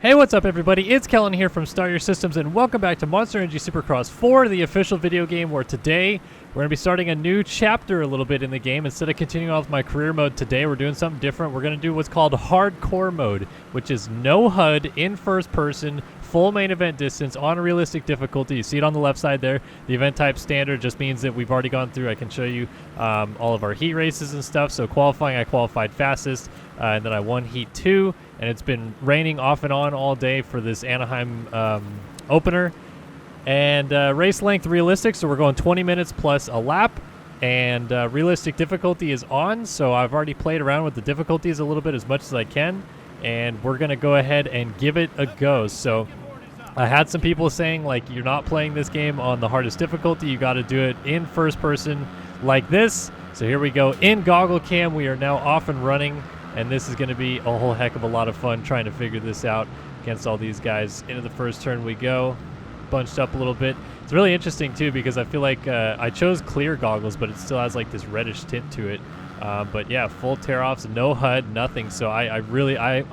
Hey, what's up everybody? It's Kellen here from Start Your Systems and welcome back to Monster Energy Supercross 4, the official video game where today we're going to be starting a new chapter a little bit in the game. Instead of continuing on with my career mode today, we're doing something different. We're going to do what's called hardcore mode, which is no HUD, in first person, full main event distance on a realistic difficulty. You see it on the left side there. The event type standard just means that we've already gone through. I can show you all of our heat races and stuff. So qualifying, I qualified fastest, and then I won heat 2. And it's been raining off and on all day for this Anaheim opener. And race length realistic, so we're going 20 minutes plus a lap. And realistic difficulty is on, so I've already played around with the difficulties a little bit as much as I can. And we're going to go ahead and give it a go. So I had some people saying, like, you're not playing this game on the hardest difficulty. You got to do it in first person like this. So here we go. In Goggle Cam, we are now off and running. And this is going to be a whole heck of a lot of fun trying to figure this out against all these guys. Into the first turn we go. Bunched up a little bit. It's really interesting, too, because I feel like I chose clear goggles, but it still has, like, this reddish tint to it. But, yeah, full tear-offs, no HUD, nothing. So I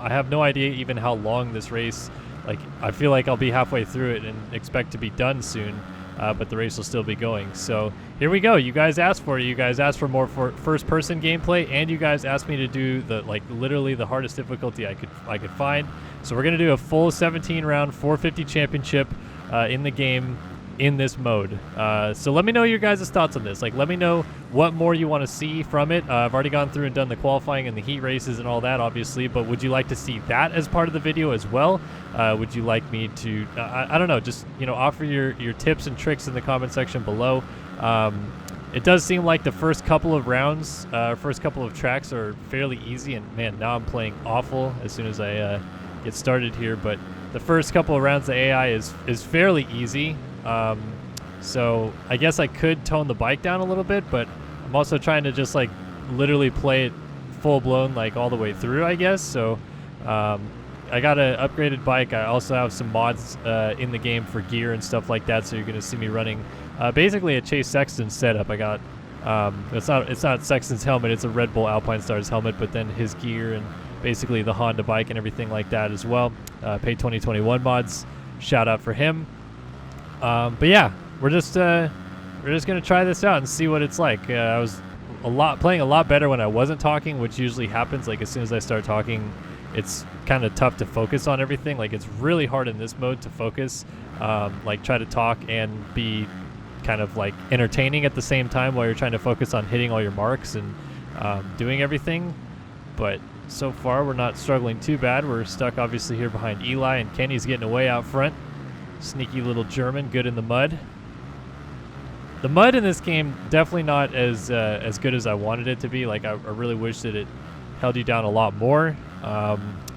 have no idea even how long this race, like, I feel like I'll be halfway through it and expect to be done soon. But the race will still be going. So here we go. You guys asked for it. You guys asked for more first-person gameplay, and you guys asked me to do the literally the hardest difficulty I could find. So we're gonna do a full 17-round 450 championship in the game in this mode. So let me know your guys' thoughts on this. Like, let me know what more you want to see from it. I've already gone through and done the qualifying and the heat races and all that, obviously, but would you like to see that as part of the video as well? Would you like me to, I don't know, just, offer your tips and tricks in the comment section below. It does seem like the first couple of rounds, first couple of tracks are fairly easy, and man, now I'm playing awful as soon as I get started here, but the first couple of rounds, the AI is fairly easy. So I guess I could tone the bike down a little bit, but I'm also trying to just like literally play it full blown, like all the way through, I guess. So I got an upgraded bike. I also have some mods in the game for gear and stuff like that. So you're going to see me running basically a Chase Sexton setup. I got it's not Sexton's helmet. It's a Red Bull Alpine Stars helmet, but then his gear and basically the Honda bike and everything like that as well. Pay 2021 mods. Shout out for him. But yeah, we're just gonna try this out and see what it's like. I was playing a lot better when I wasn't talking, which usually happens. Like as soon as I start talking, it's kind of tough to focus on everything. Like it's really hard in this mode to focus, like try to talk and be kind of like entertaining at the same time while you're trying to focus on hitting all your marks and doing everything. But so far we're not struggling too bad. We're stuck obviously here behind Eli, and Kenny's getting away out front. Sneaky little German, good in the mud. The mud in this game definitely not as good as I wanted it to be. Like I really wish that it held you down a lot more,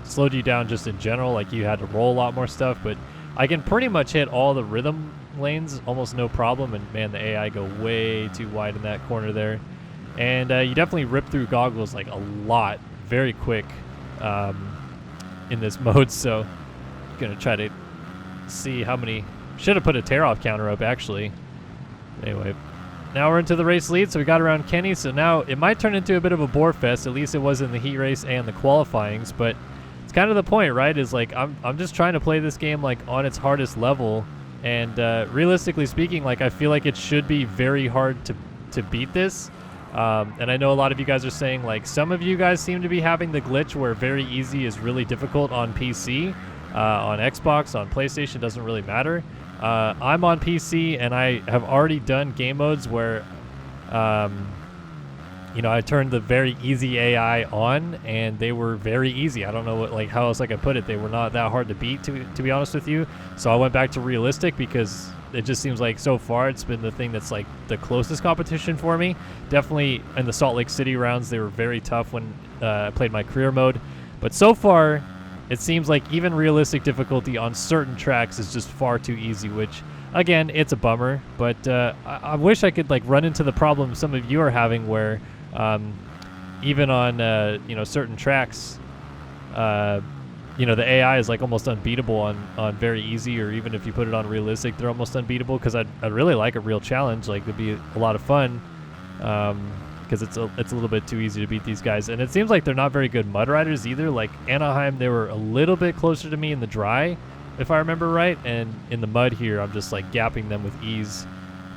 slowed you down just in general. Like you had to roll a lot more stuff. But I can pretty much hit all the rhythm lanes almost no problem. And man, the AI go way too wide in that corner there. And you definitely rip through goggles like a lot, very quick in this mode. So gonna try to see how many. Should have put a tear off counter up actually. Anyway, now we're into the race lead, so we got around Kenny. So now it might turn into a bit of a bore fest. At least it was in the heat race and the qualifyings, but it's kind of the point, right? Is like I'm just trying to play this game like on its hardest level, and realistically speaking, like I feel like it should be very hard to beat this. And I know a lot of you guys are saying, like, some of you guys seem to be having the glitch where very easy is really difficult on PC. On Xbox, on PlayStation, doesn't really matter. I'm on PC, and I have already done game modes where, I turned the very easy AI on, and they were very easy. I don't know how else I could put it. They were not that hard to beat, to be honest with you. So I went back to realistic because it just seems like so far it's been the thing that's like the closest competition for me. Definitely in the Salt Lake City rounds, they were very tough when I played my career mode. But so far, it seems like even realistic difficulty on certain tracks is just far too easy, which, again, it's a bummer. But I wish I could like run into the problem some of you are having where even on, certain tracks, the AI is like almost unbeatable on very easy, or even if you put it on realistic, they're almost unbeatable because I'd really like a real challenge. Like it'd be a lot of fun. because it's a little bit too easy to beat these guys. And it seems like they're not very good mud riders either. Like Anaheim, they were a little bit closer to me in the dry, if I remember right, and in the mud here, I'm just like gapping them with ease.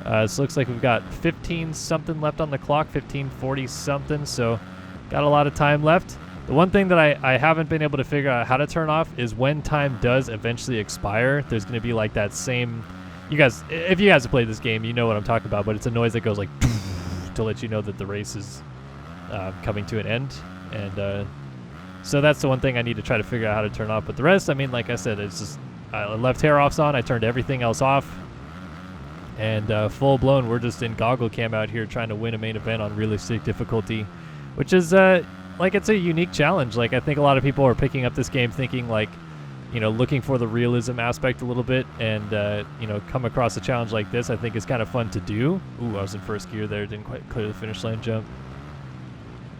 So it looks like we've got 15 something left on the clock, 15:40 something. So got a lot of time left. The one thing that I haven't been able to figure out how to turn off is when time does eventually expire, there's going to be like that same, if you guys have played this game, you know what I'm talking about, but it's a noise that goes like to let you know that the race is coming to an end. And so that's the one thing I need to try to figure out how to turn off. But the rest, I mean, like I said, it's just, I left hair offs on, I turned everything else off. And full blown, we're just in Goggle Cam out here trying to win a main event on realistic difficulty, which is, like, it's a unique challenge. Like, I think a lot of people are picking up this game thinking, like, you know, looking for the realism aspect a little bit, and, you know, come across a challenge like this, I think is kind of fun to do. Ooh, I was in first gear there, didn't quite clear the finish line jump.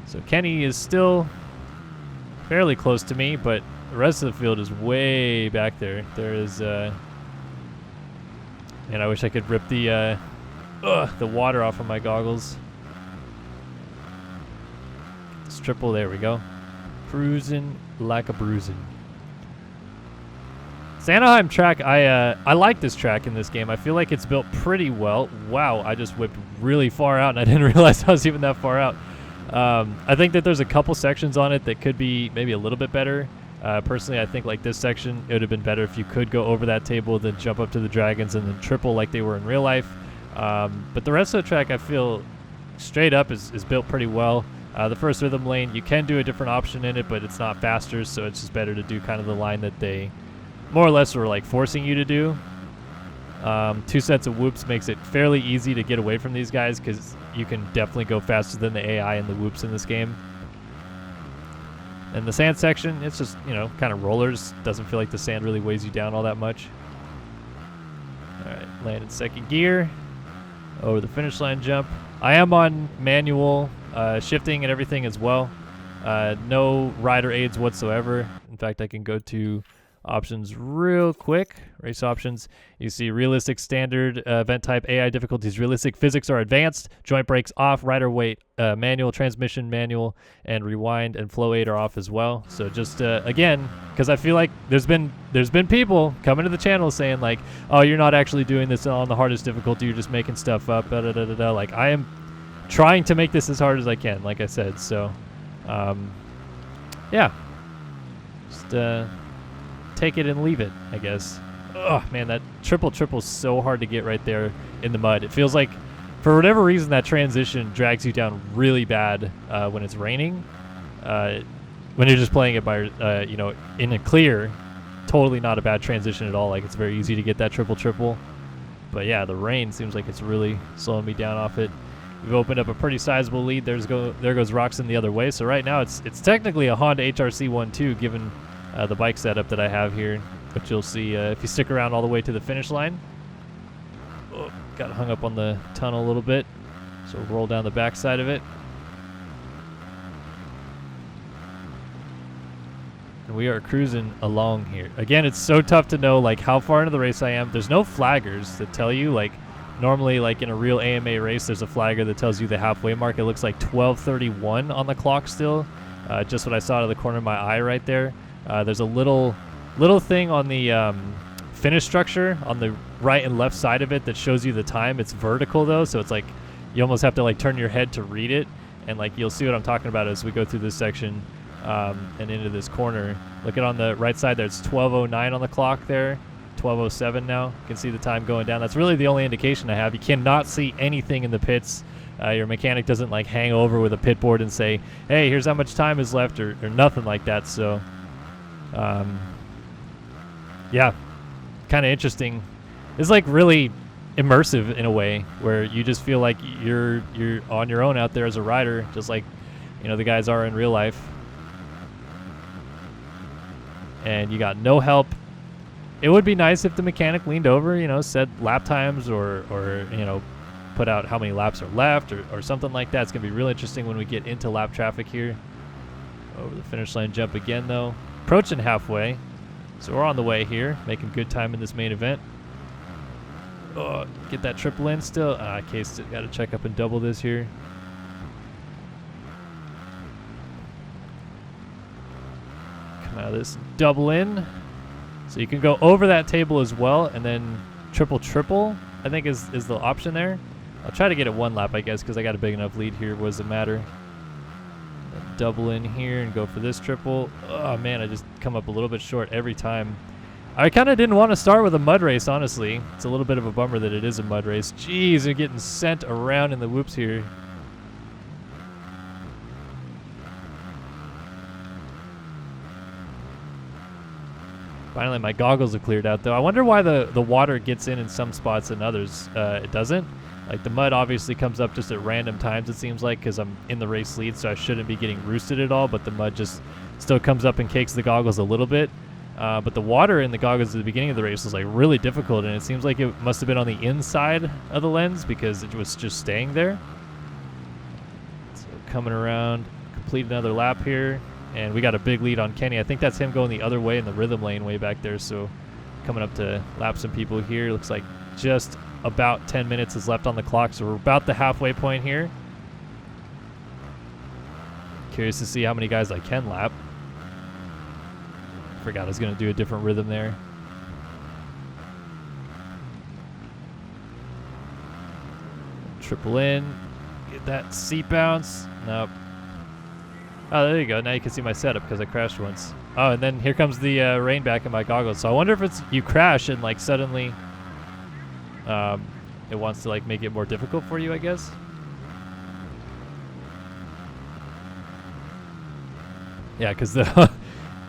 So Kenny is still fairly close to me, but the rest of the field is way back there. There is, and I wish I could rip the water off of my goggles. Triple, there we go. Cruising like a bruising. Anaheim track, I like this track in this game. I feel like it's built pretty well. Wow, I just whipped really far out and I didn't realize I was even that far out. I think that there's a couple sections on it that could be maybe a little bit better. Personally, I think like this section, it would have been better if you could go over that table, then jump up to the dragons and then triple like they were in real life. But the rest of the track, I feel straight up is built pretty well. The first rhythm lane, you can do a different option in it, but it's not faster, so it's just better to do kind of the line that they more or less were like forcing you to do. 2 sets of whoops makes it fairly easy to get away from these guys because you can definitely go faster than the AI and the whoops in this game. And the sand section, it's just, you know, kind of rollers. Doesn't feel like the sand really weighs you down all that much. All right, land in second gear. Over the finish line jump. I am on manual shifting and everything as well. No rider aids whatsoever. In fact, I can go to options real quick. Race options. You see realistic, standard, event type, AI difficulties, realistic, physics are advanced, joint brakes off, rider weight, manual, transmission manual, and rewind and flow aid are off as well. So just again, because I feel like there's been people coming to the channel saying like, oh, you're not actually doing this on the hardest difficulty, you're just making stuff up. Like I am trying to make this as hard as I can, like I said. So yeah, just take it and leave it, I guess. Oh man, that triple is so hard to get right there in the mud. It feels like for whatever reason that transition drags you down really bad when it's raining. When you're just playing it by you know, in a clear, totally not a bad transition at all. Like it's very easy to get that triple. But yeah, the rain seems like it's really slowing me down off it. We've opened up a pretty sizable lead. There goes Roxon the other way. So right now it's technically a Honda HRC 1.2 given the bike setup that I have here, which you'll see if you stick around all the way to the finish line. Oh, got hung up on the tunnel a little bit, so we'll roll down the back side of it. And we are cruising along here. Again, it's so tough to know like how far into the race I am. There's no flaggers that tell you. Like normally, like in a real AMA race, there's a flagger that tells you the halfway mark. It looks like 12:31 on the clock still. Just what I saw out of the corner of my eye right there. There's a little thing on the finish structure on the right and left side of it that shows you the time. It's vertical though, so it's like you almost have to like turn your head to read it, and like you'll see what I'm talking about as we go through this section and into this corner. Look at on the right side there, it's 12:09 on the clock there, 12:07 now. You can see the time going down. That's really the only indication I have. You cannot see anything in the pits. Your mechanic doesn't like hang over with a pit board and say, hey, here's how much time is left, or nothing like that. So yeah, kind of interesting. It's like really immersive in a way where you just feel like you're on your own out there as a rider, just like, you know, the guys are in real life. And you got no help. It would be nice if the mechanic leaned over, you know, said lap times or you know, put out how many laps are left or something like that. It's going to be real interesting when we get into lap traffic here. Over the finish line jump again though. Approaching halfway, so we're on the way here, making good time in this main event. Oh, get that triple in still. Okay, still got to check up and double this here. Come out of this, double in. So you can go over that table as well, and then triple, I think is the option there. I'll try to get it one lap, I guess, because I got a big enough lead here. What does it matter? Double in here and go for this triple. Oh, man, I just come up a little bit short every time. I kind of didn't want to start with a mud race, honestly. It's a little bit of a bummer that it is a mud race. Jeez, they're getting sent around in the whoops here. Finally, my goggles have cleared out, though. I wonder why the water gets in some spots and others it doesn't. Like, the mud obviously comes up just at random times, it seems like, because I'm in the race lead, so I shouldn't be getting roosted at all, but the mud just still comes up and cakes the goggles a little bit. But the water in the goggles at the beginning of the race was, like, really difficult, and it seems like it must have been on the inside of the lens because it was just staying there. So coming around, complete another lap here. And we got a big lead on Kenny. I think that's him going the other way in the rhythm lane way back there. So coming up to lap some people here. Looks like just about 10 minutes is left on the clock. So we're about the halfway point here. Curious to see how many guys I can lap. Forgot I was going to do a different rhythm there. Triple in. Get that seat bounce. Nope. Oh, there you go. Now you can see my setup because I crashed once. Oh, and then here comes the rain back in my goggles. So I wonder if it's you crash and like suddenly it wants to like make it more difficult for you, I guess. Yeah, because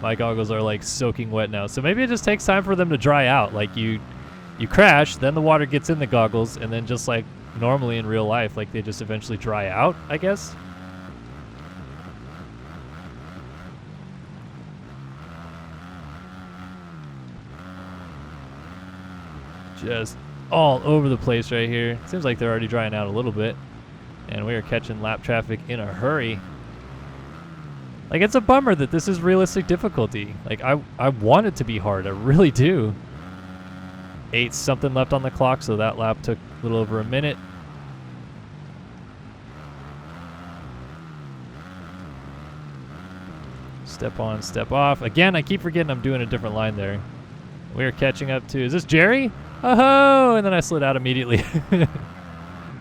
my goggles are like soaking wet now. So maybe it just takes time for them to dry out. Like you crash, then the water gets in the goggles, and then just like normally in real life, like they just eventually dry out, I guess. Just all over the place right here. Seems like they're already drying out a little bit. And we are catching lap traffic in a hurry. Like, it's a bummer that this is realistic difficulty. Like, I want it to be hard. I really do. 8 something left on the clock, so that lap took a little over a minute. Step on, step off. Again, I keep forgetting I'm doing a different line there. We are catching up to, is this Jerry? Oh, and then I slid out immediately.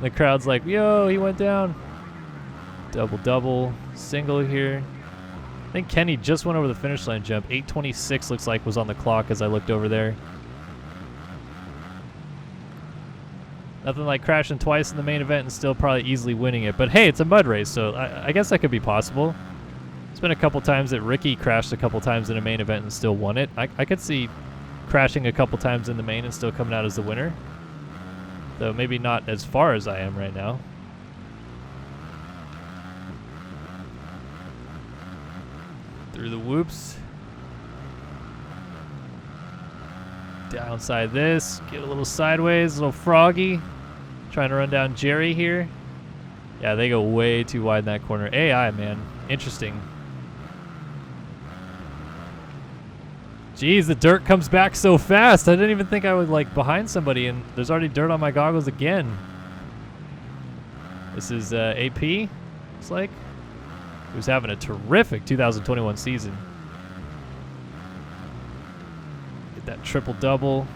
The crowd's like, yo, he went down. Double, single here. I think Kenny just went over the finish line jump. 8:26 looks like was on the clock as I looked over there. Nothing like crashing twice in the main event and still probably easily winning it. But hey, it's a mud race, so I guess that could be possible. It's been a couple times that Ricky crashed a couple times in a main event and still won it. I could see crashing a couple times in the main and still coming out as the winner. Though maybe not as far as I am right now. Through the whoops. Downside this. Get a little sideways, a little froggy. Trying to run down Jerry here. Yeah, they go way too wide in that corner. AI, man. Interesting. Jeez, the dirt comes back so fast. I didn't even think I was like behind somebody, and there's already dirt on my goggles again. This is AP, looks like. Who's having a terrific 2021 season. Get that triple-double.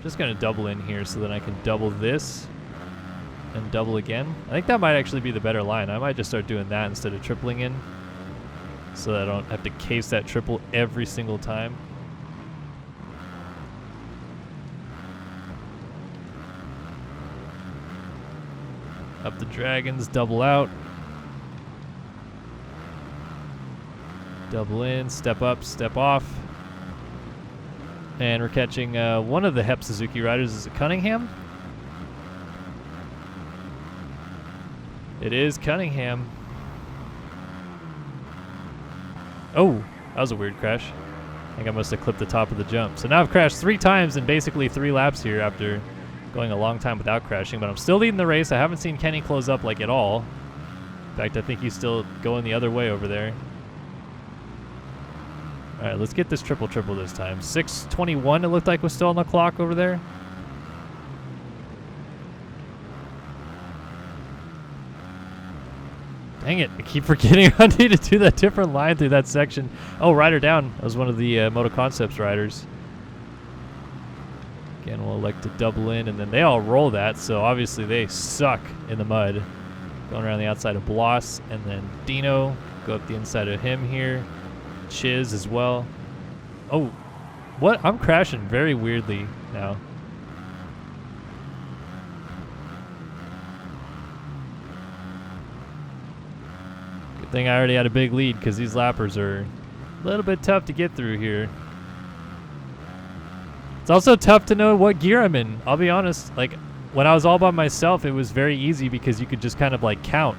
Just going to double in here so that I can double this and double again. I think that might actually be the better line. I might just start doing that instead of tripling in, so that I don't have to case that triple every single time. Up the dragons, double out. Double in, step up, step off. And we're catching one of the Hep Suzuki riders. Is it Cunningham? It is Cunningham. Oh, that was a weird crash. I think I must have clipped the top of the jump. So now I've crashed 3 times in basically 3 laps here after going a long time without crashing, but I'm still leading the race. I haven't seen Kenny close up like at all. In fact, I think he's still going the other way over there. All right, let's get this triple this time. 6:21 it looked like was still on the clock over there. Dang Dang it, I keep forgetting I need to do that different line through that section. Oh, rider down. That was one of the Moto Concepts riders. Again, we'll elect to double in, and then they all roll that, so obviously they suck in the mud. Going around the outside of Bloss, and then Dino. Go up the inside of him here. Chiz as well. Oh, what? I'm crashing very weirdly now. Good thing I already had a big lead because these lappers are a little bit tough to get through here. It's also tough to know what gear I'm in. I'll be honest. Like, when I was all by myself, it was very easy because you could just kind of like count.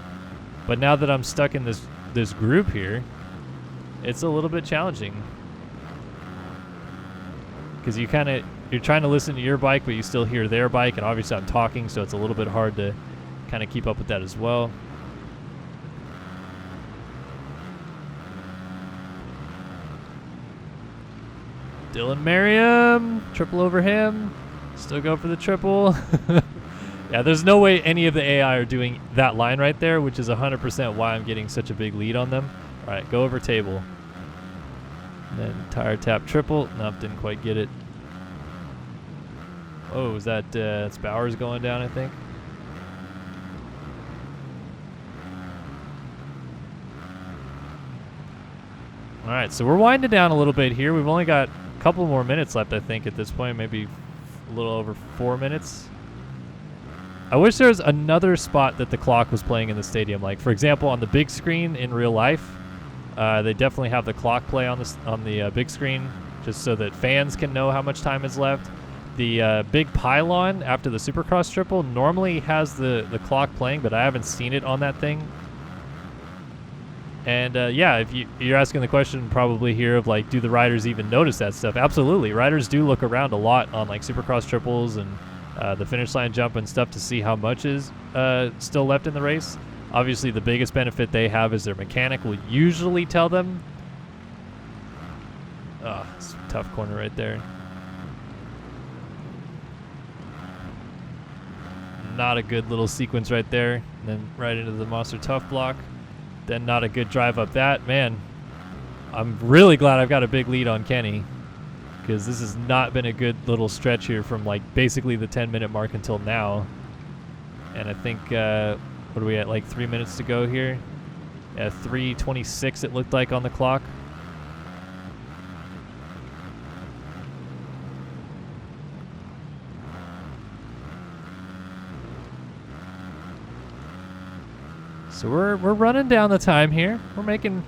But now that I'm stuck in this group here, it's a little bit challenging. Because you're trying to listen to your bike, but you still hear their bike, and obviously I'm talking, so it's a little bit hard to kind of keep up with that as well. Dylan Merriam, triple over him. Still go for the triple. Yeah, there's no way any of the AI are doing that line right there, which is 100% why I'm getting such a big lead on them. All right, go over table. And then tire tap triple. Nope, didn't quite get it. Oh, is that it's Bowers going down, I think? All right, so we're winding down a little bit here. We've only got a couple more minutes left, I think, at this point. Maybe a little over 4 minutes. I wish there was another spot that the clock was playing in the stadium. Like, for example, on the big screen in real life, they definitely have the clock play on the big screen, just so that fans can know how much time is left. The big pylon after the Supercross triple normally has the clock playing, but I haven't seen it on that thing. And yeah, if you're asking the question probably here of like, do the riders even notice that stuff? Absolutely. Riders do look around a lot on like Supercross triples and the finish line jump and stuff to see how much is still left in the race. Obviously, the biggest benefit they have is their mechanic will usually tell them. Oh, it's a tough corner right there. Not a good little sequence right there. And then right into the Monster Tough block. Then not a good drive up that. Man, I'm really glad I've got a big lead on Kenny, because this has not been a good little stretch here from like basically the 10-minute mark until now. And I think, what are we at, like 3 minutes to go here? Yeah, 3:26 it looked like on the clock. So we're running down the time here. We're making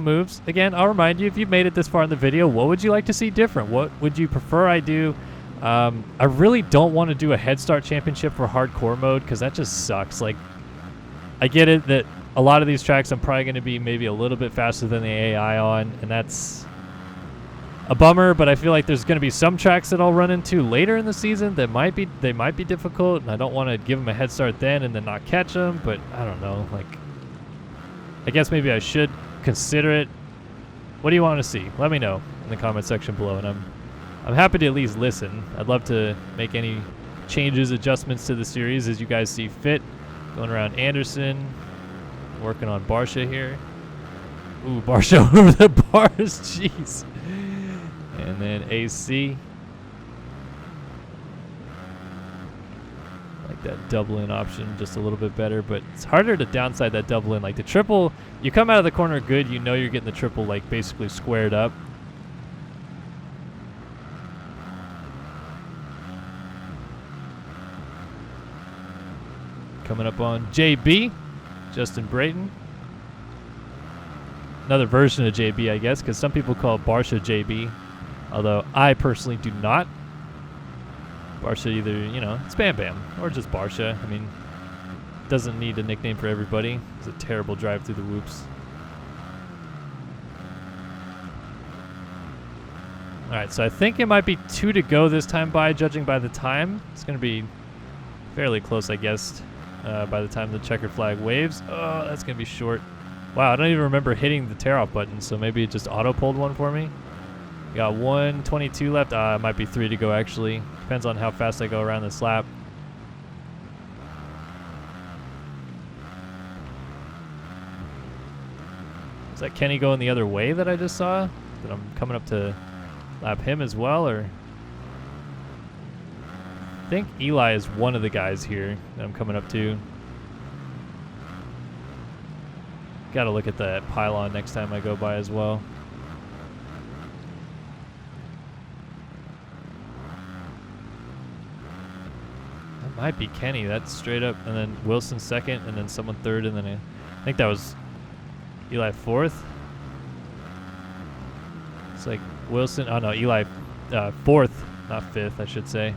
moves. Again, I'll remind you, if you've made it this far in the video, what would you like to see different? What would you prefer I do? I really don't want to do a head start championship for hardcore mode, because that just sucks. Like, I get it that a lot of these tracks I'm probably going to be maybe a little bit faster than the AI on, and that's a bummer, but I feel like there's going to be some tracks that I'll run into later in the season that might be difficult, and I don't want to give them a head start then and then not catch them, but I don't know. Like, I guess maybe I should consider it. What do you want to see? Let me know in the comment section below, and I'm happy to at least listen. I'd love to make any changes, adjustments to the series as you guys see fit. Going around Anderson, working on Barsha here. Ooh, Barsha over the bars, jeez. And then AC. Like that double in option just a little bit better, but it's harder to downside that double in. Like the triple, you come out of the corner good, you know you're getting the triple like basically squared up. Coming up on JB, Justin Brayton. Another version of JB, I guess, because some people call Barsha JB, although I personally do not. Barsha either, you know, it's Bam Bam, or just Barsha. I mean, doesn't need a nickname for everybody. It's a terrible drive through the whoops. All right, so I think it might be 2 to go this time by, judging by the time. It's going to be fairly close, I guess, by the time the checkered flag waves. Oh, that's going to be short. Wow, I don't even remember hitting the tear-off button, so maybe it just auto-pulled one for me. Got 1:22 left. It might be 3 to go, actually. Depends on how fast I go around this lap. that Kenny going the other way that I just saw? That I'm coming up to lap him as well, or? I think Eli is one of the guys here that I'm coming up to. Got to look at that pylon next time I go by as well. That might be Kenny. That's straight up. And then Wilson second, and then someone third, and then I think that was Eli fourth. It's like Wilson. Oh no, Eli fourth, not fifth, I should say.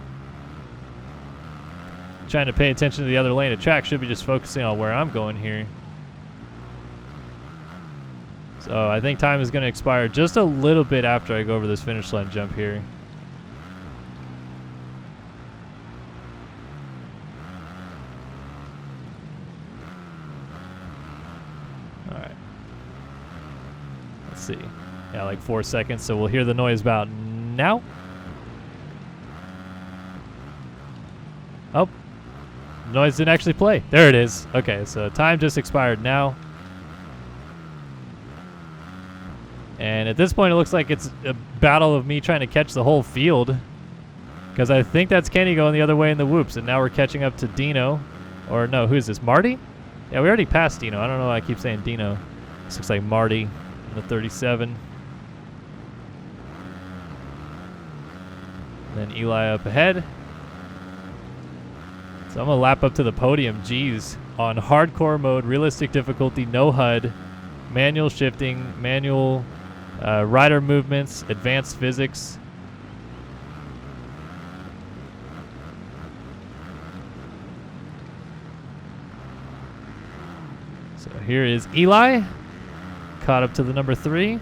Trying to pay attention to the other lane of track. Should be just focusing on where I'm going here. So I think time is going to expire just a little bit after I go over this finish line jump here. All right. Let's see. Yeah, like 4 seconds. So we'll hear the noise about now. Oh, noise didn't actually play. There it is. Okay, so time just expired now. And at this point, it looks like it's a battle of me trying to catch the whole field. Because I think that's Kenny going the other way in the whoops. And now we're catching up to Dino. Or no, who is this? Marty? Yeah, we already passed Dino. I don't know why I keep saying Dino. This looks like Marty in the 37. And then Eli up ahead. So I'm going to lap up to the podium. Jeez. On hardcore mode, realistic difficulty, no HUD, manual shifting, manual rider movements, advanced physics. So here is Eli, caught up to the number 3.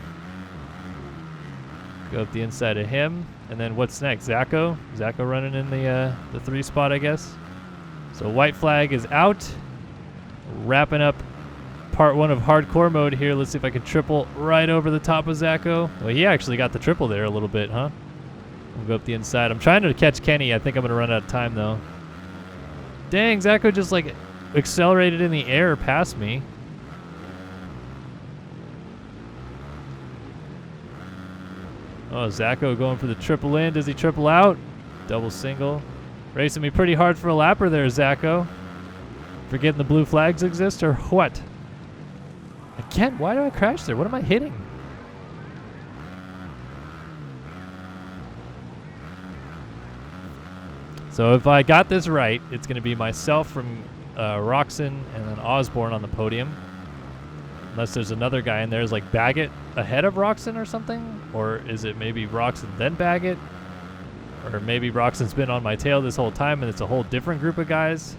Go up the inside of him. And then what's next? Zacho. Zacho running in the 3 spot, I guess. So white flag is out. Wrapping up part 1 of hardcore mode here. Let's see if I can triple right over the top of Zacho. Well, he actually got the triple there a little bit, huh? We'll go up the inside. I'm trying to catch Kenny. I think I'm going to run out of time, though. Dang, Zacho just, like, accelerated in the air past me. Oh, Zacho going for the triple in. Does he triple out? Double single. Racing me pretty hard for a lapper there, Zacho. Forgetting the blue flags exist, or what? Again, why do I crash there? What am I hitting? So if I got this right, it's going to be myself from Roxon and then Osborne on the podium. Unless there's another guy in there. Is like Baggett ahead of Roxon or something? Or is it maybe Roxon then Baggett? Or maybe Roxon's been on my tail this whole time and it's a whole different group of guys?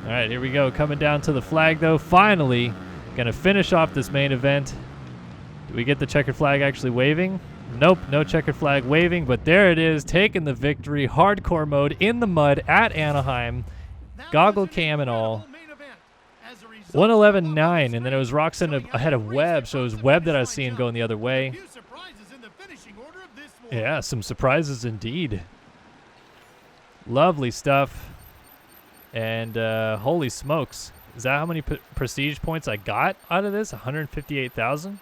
All right, here we go. Coming down to the flag, though. Finally, going to finish off this main event. Do we get the checkered flag actually waving? Nope, no checkered flag waving, but there it is, taking the victory. Hardcore mode in the mud at Anaheim. Goggle cam and all. 111.9, and then it was Roxon ahead of Webb, so it was Webb that I was seeing going the other way. Yeah, some surprises indeed. Lovely stuff. And holy smokes, is that how many prestige points I got out of this? 158,000.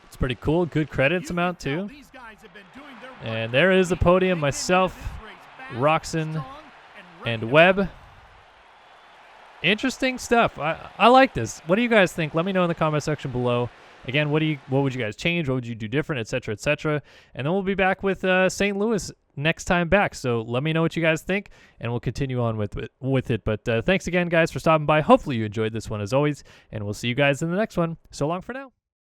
It's pretty cool. Good credits amount too. And there is the podium. Myself, Roxon, and Webb. Interesting stuff. I like this. What do you guys think? Let me know in the comment section below. Again, what would you guys change? What would you do different, etc., etc.? And then we'll be back with St. Louis next time back. So let me know what you guys think, and we'll continue on with it. But thanks again, guys, for stopping by. Hopefully you enjoyed this one as always, and we'll see you guys in the next one. So long for now.